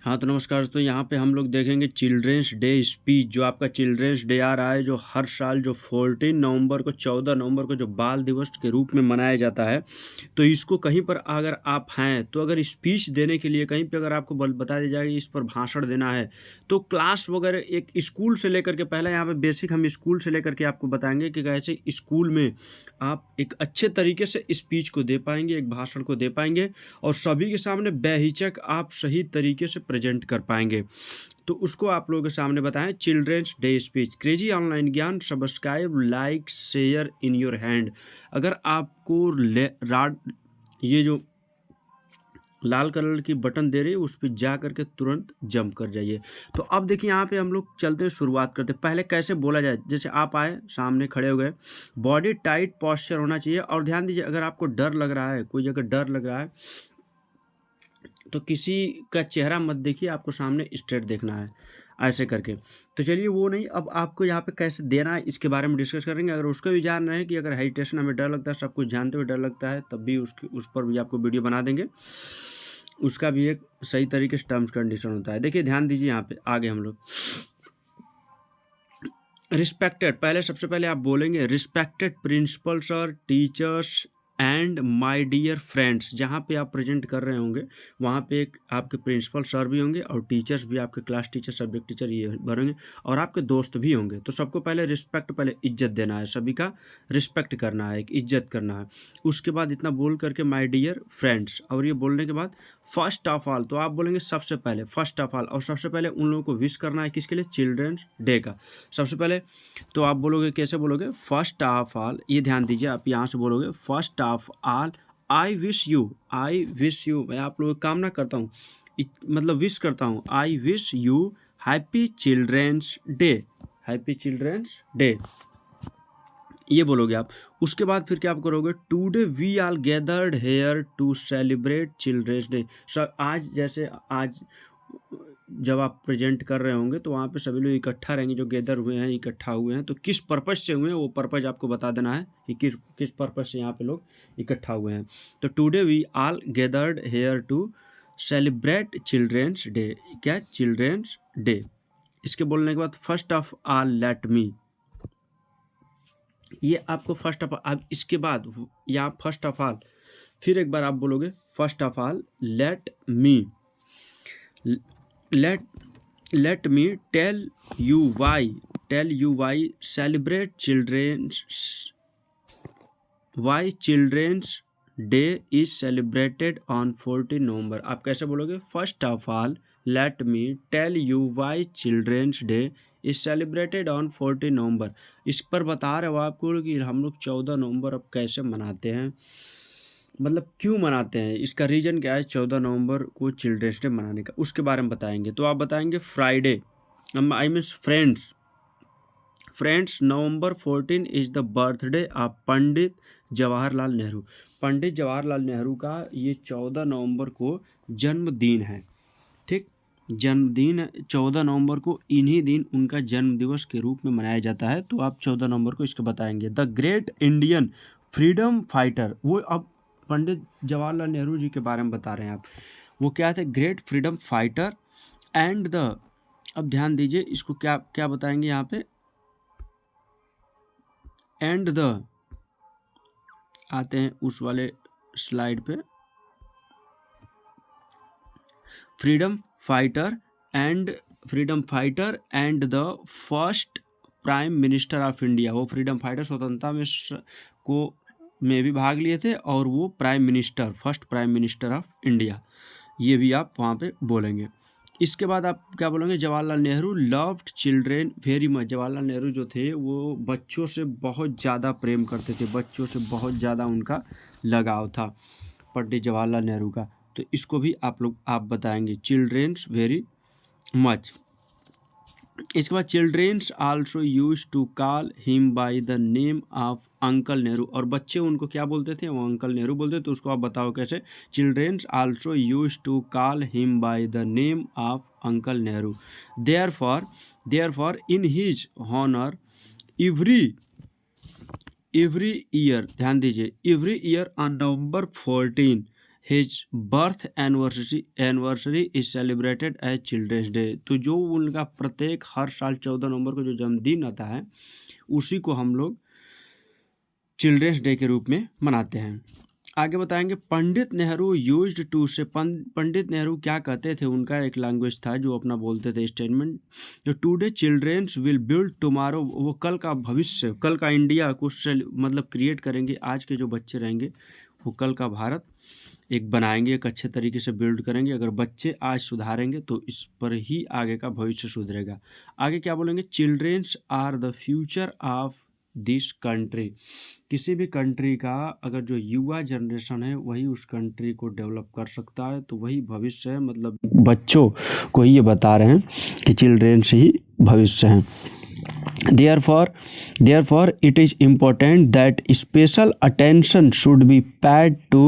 हाँ, तो नमस्कार। तो यहाँ पे हम लोग देखेंगे चिल्ड्रेंस डे स्पीच। जो आपका चिल्ड्रेंस डे आ रहा है, जो हर साल जो 14 नवंबर को 14 नवंबर को जो बाल दिवस के रूप में मनाया जाता है, तो इसको कहीं पर अगर आप हैं, तो अगर स्पीच देने के लिए कहीं पे अगर आपको बता दिया जाए कि इस पर भाषण देना है, तो क्लास वगैरह एक स्कूल से लेकर के, पहले यहाँ पे बेसिक हम स्कूल से लेकर के आपको बताएंगे कि कैसे स्कूल में आप एक अच्छे तरीके से स्पीच को दे पाएंगे, एक भाषण को दे पाएंगे और सभी के सामने बेहिचक आप सही तरीके से प्रेजेंट कर पाएंगे। तो उसको आप लोगों के सामने बताएं। Children's day speech. Crazy online ज्ञान, subscribe, like, share in your hand. अगर आपको ये जो लाल कलर की बटन दे रही है, उस पर जा करके तुरंत जंप कर जाइए। तो अब देखिए यहाँ पे हम लोग चलते हैं, शुरुआत करते हैं। पहले कैसे बोला जाए, जैसे आप आए सामने खड़े हो गए, बॉडी टाइट पॉस्चर होना चाहिए। और ध्यान दीजिए, अगर आपको डर लग रहा है, कोई जगह डर लग रहा है, तो किसी का चेहरा मत देखिए, आपको सामने स्ट्रेट देखना है ऐसे करके। तो चलिए, वो नहीं, अब आपको यहाँ पे कैसे देना है इसके बारे में डिस्कस करेंगे। अगर उसको भी जानना है कि अगर हेजिटेशन, हमें डर लगता है, सब कुछ जानते हुए डर लगता है, तब भी उस पर भी आपको वीडियो बना देंगे। उसका भी एक सही तरीके से टर्म्स कंडीशन होता है। देखिए, ध्यान दीजिए, यहाँ पे आगे हम लोग रिस्पेक्टेड, पहले सबसे पहले आप बोलेंगे रिस्पेक्टेड प्रिंसिपल्स और teachers and my dear friends. जहाँ पे आप प्रेजेंट कर रहे होंगे, वहाँ पे एक आपके प्रिंसिपल सर भी होंगे और टीचर्स भी, आपके क्लास टीचर, सब्जेक्ट टीचर ये भरेंगे, और आपके दोस्त भी होंगे। तो सबको पहले रिस्पेक्ट, पहले इज्जत देना है, सभी का रिस्पेक्ट करना है, एक इज्जत करना है। उसके बाद इतना बोल करके माय डियर फ्रेंड्स, और ये बोलने के बाद फर्स्ट ऑफ ऑल, तो आप बोलेंगे सबसे पहले, फर्स्ट ऑफ ऑल, और सबसे पहले उन लोगों को विश करना है, किसके लिए? चिल्ड्रंस डे का। सबसे पहले तो आप बोलोगे, कैसे बोलोगे? फर्स्ट ऑफ ऑल, ये ध्यान दीजिए, आप यहाँ से बोलोगे first of all I wish you, I wish you, मैं आप लोगों की कामना करता हूँ, मतलब विश करता हूँ, I wish you happy children's day, happy children's day, ये बोलोगे आप। उसके बाद फिर क्या आप करोगे? Today we are gathered here to celebrate children's day. Sir, आज जैसे आज जब आप प्रेजेंट कर रहे होंगे, तो वहाँ पे सभी लोग इकट्ठा रहेंगे, जो गैदर हुए हैं, इकट्ठा हुए हैं, तो किस पर्पज़ से हुए हैं, वो पर्पज़ आपको बता देना है कि किस पर्पज़ से यहाँ पे लोग इकट्ठा हुए हैं। तो today we all gathered here to celebrate children's day. क्या? Children's day. इसके बोलने के बाद first of all let me, ये आपको फर्स्ट ऑफ ऑल, इसके बाद यहाँ फर्स्ट ऑफ ऑल, फिर एक बार आप बोलोगे first of all let me, let me tell you why celebrate children's, why children's day is celebrated on 14 November. आप कैसे बोलोगे? First of all let me tell you why children's day is celebrated on 14 November. इस पर बता रहे हो आपको कि हम लोग 14 नवंबर अब कैसे मनाते हैं, मतलब क्यों मनाते हैं, इसका रीज़न क्या है 14 नवंबर को चिल्ड्रेंस डे मनाने का, उसके बारे में बताएंगे। तो आप बताएंगे Friday, I mean friends November 14 is the birthday of Pandit Jawaharlal Nehru. Pandit Jawaharlal Nehru का ये 14 नवंबर को जन्मदिन है, ठीक, जन्मदिन 14 नवंबर को, इन्हीं दिन उनका जन्म दिवस के रूप में मनाया जाता है। तो आप 14 नवंबर को इसको बताएंगे। The great Indian freedom fighter, वो अब पंडित जवाहरलाल नेहरू जी के बारे में बता रहे हैं आप, वो क्या थे? Great freedom fighter and the, अब ध्यान दीजिए, इसको क्या क्या बताएंगे यहाँ पे? एंड द, आते हैं उस वाले स्लाइड पे, freedom fighter and the first prime minister of India. वो फ्रीडम फाइटर स्वतंत्रता में को में भी भाग लिए थे, और वो prime minister, first prime minister of India, ये भी आप वहाँ पे बोलेंगे। इसके बाद आप क्या बोलेंगे? Jawaharlal Nehru loved children very much. Jawaharlal Nehru जो थे, वो बच्चों से बहुत ज़्यादा प्रेम करते थे, बच्चों से बहुत ज़्यादा उनका लगाव था, पंडित जवाहरलाल नेहरू का। तो इसको भी आप बताएंगे, चिल्ड्रेन्स वेरी मच। इसके बाद childrens also use to call him by the name of uncle Nehru, और बच्चे उनको क्या बोलते थे? वो अंकल नेहरू बोलते। तो उसको आप बताओ कैसे? Childrens also use to call him by the name of uncle Nehru. Therefore in his honour every year, ध्यान दीजिए, every year on November 14 his birth anniversary is celebrated as children's day. तो जो उनका प्रत्येक हर साल 14 नवंबर को जो जन्मदिन आता है उसी को हम लोग चिल्ड्रेंस डे के रूप में मनाते हैं। आगे बताएंगे पंडित नेहरू यूज्ड टू से पंडित नेहरू क्या कहते थे, उनका एक लैंग्वेज था जो अपना बोलते थे स्टेटमेंट, जो today childrens will build tomorrow, वो कल का भविष्य, कल का इंडिया को मतलब क्रिएट करेंगे। आज के जो बच्चे रहेंगे वो कल का भारत एक बनाएंगे, एक अच्छे तरीके से बिल्ड करेंगे। अगर बच्चे आज सुधारेंगे तो इस पर ही आगे का भविष्य सुधरेगा। आगे क्या बोलेंगे, childrens are the future of this country. किसी भी कंट्री का अगर जो युवा जनरेशन है वही उस कंट्री को डेवलप कर सकता है, तो वही भविष्य है। मतलब बच्चों को ही ये बता रहे हैं कि चिल्ड्रेंस ही भविष्य हैं। Therefore, it is important that special attention should be paid to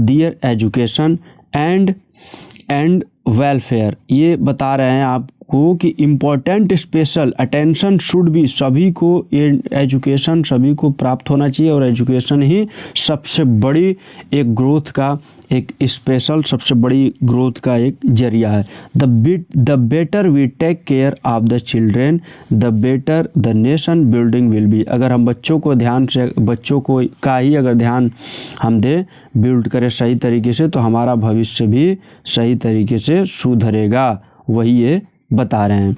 their education and welfare। ये बता रहे हैं आपको कि इम्पोर्टेंट स्पेशल अटेंशन शुड भी, सभी को एजुकेशन सभी को प्राप्त होना चाहिए, और एजुकेशन ही सबसे बड़ी एक ग्रोथ का एक स्पेशल सबसे बड़ी ग्रोथ का एक जरिया है। The better we take care of the children the better the nation building will be. अगर हम बच्चों को का ही अगर ध्यान हम दें, बिल्ड करें सही तरीके से, तो हमारा भविष्य भी सही तरीके से सुधरेगा, वही ये बता रहे हैं।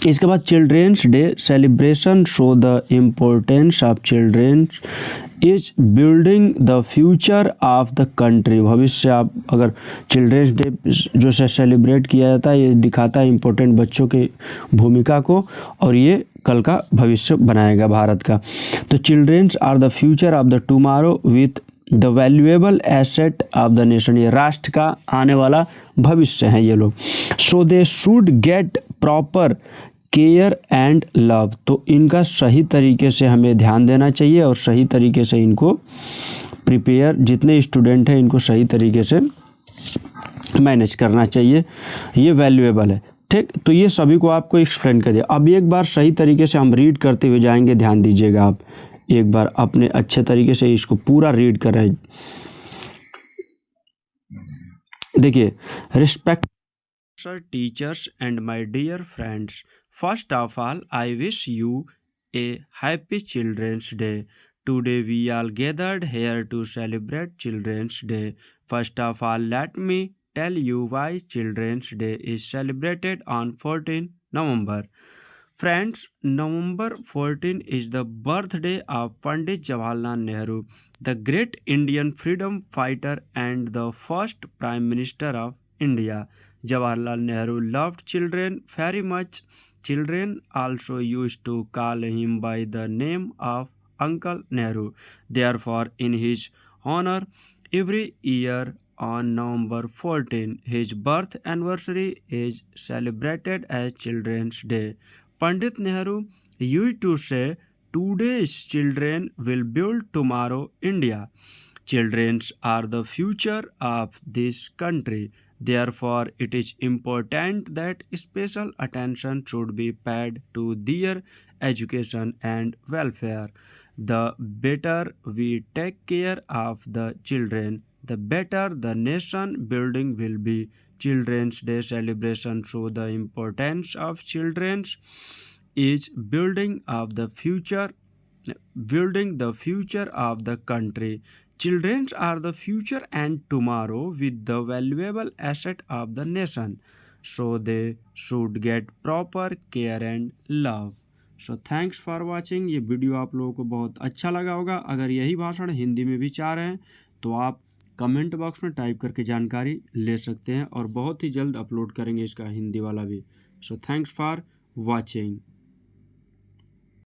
इसके बाद children's day celebration show the importance of childrens is building the future of the country. भविष्य आप अगर चिल्ड्रेंस डे जो से सेलिब्रेट किया जाता है, ये दिखाता है इम्पोर्टेंट बच्चों की भूमिका को, और ये कल का भविष्य बनाएगा भारत का। तो children's are the future of the tomorrow with the valuable asset of the nation. ये राष्ट्र का आने वाला भविष्य है ये लोग। So they should get proper care and love. तो इनका सही तरीके से हमें ध्यान देना चाहिए और सही तरीके से इनको प्रिपेयर, जितने स्टूडेंट हैं इनको सही तरीके से मैनेज करना चाहिए, ये वैल्यूएबल है। ठीक, तो ये सभी को आपको एक्सप्लेन कर दिया। अब एक बार सही तरीके से हम रीड करते हुए जाएंगे, ध्यान दीजिएगा आप एक बार अपने अच्छे तरीके से इसको पूरा रीड करें। देखिए, respect sir teachers and my dear friends, first of all I wish you a happy children's day. Today we all gathered here to celebrate Children's Day. First of all, let me tell you why Children's Day is celebrated on 14 November. Friends, November 14 is the birthday of Pandit Jawaharlal Nehru, the great Indian freedom fighter and the first Prime Minister of India. Jawaharlal Nehru loved children very much. Children also used to call him by the name of Uncle Nehru. Therefore, in his honor, every year on November 14, his birth anniversary is celebrated as Children's Day. Pandit Nehru used to say, today's children will build tomorrow India. Children are the future of this country. Therefore, it is important that special attention should be paid to their education and welfare. The better we take care of the children, the better the nation building will be. Children's Day celebration show the importance of children is building the future of the country. Children are the future and tomorrow with the valuable asset of the nation, so they should get proper care and love. So thanks for watching. ये video आप लोगों को बहुत अच्छा लगा होगा। अगर यही भाषण हिंदी में भी चाह रहे हैं तो आप कमेंट बॉक्स में टाइप करके जानकारी ले सकते हैं, और बहुत ही जल्द अपलोड करेंगे इसका हिंदी वाला भी। So thanks for watching.